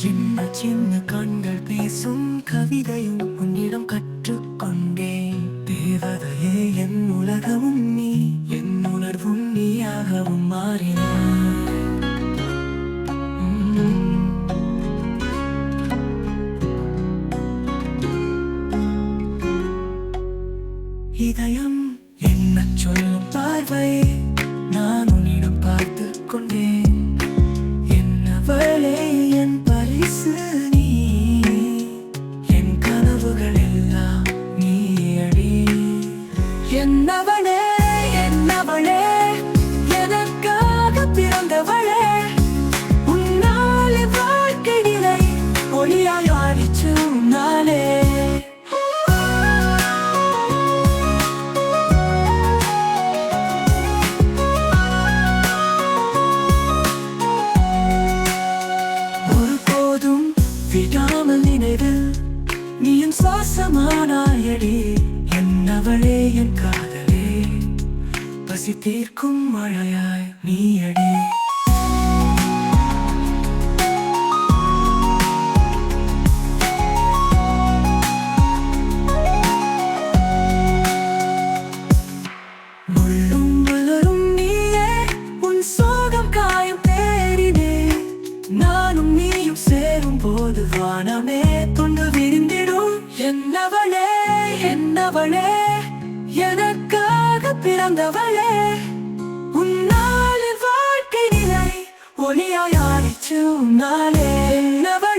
சின்ன சின்ன கண்கள் பேசும் கவிதையும் உன்னிடம் கற்றுக்கொண்டேன். தேவதையே என் உலகமும் நீ, என் உணர்வும் நீயாகவும் மாறினாய். இதயம் என்ன சொல்லும் பார்வை நான் உன்னிடம் பார்த்து கொண்டேன். என்னவளே என் பரிசு நீ, என் கனவுகள் எல்லாம் நீயடி. என்னவளே என்னவளே எனக்காக பிறந்தவளே, உன்னால் வாழ்க்கை நிலை ஒளியாய் மாறிச்சு உன்னாலே. விடாமல் நினைவில் நீயும் சுவாசமானாயடி. என்னவளே என் காதலே, பசி தீர்க்கும் மழையாய் நீயடி. முள்ளும் மலரும் நீயே, உன் சோகம் காயம் தேறினே. நானும் நீயும் சேரும் போது வானமே தொண்டு விரிந்திடும். என்னவளே என்னவளே எனக்காக பிறந்தவளே, உன்னால் வாழ்க்கை நிலை ஒளியாய் ஆயிற்று உன்னாலே. என்னவளே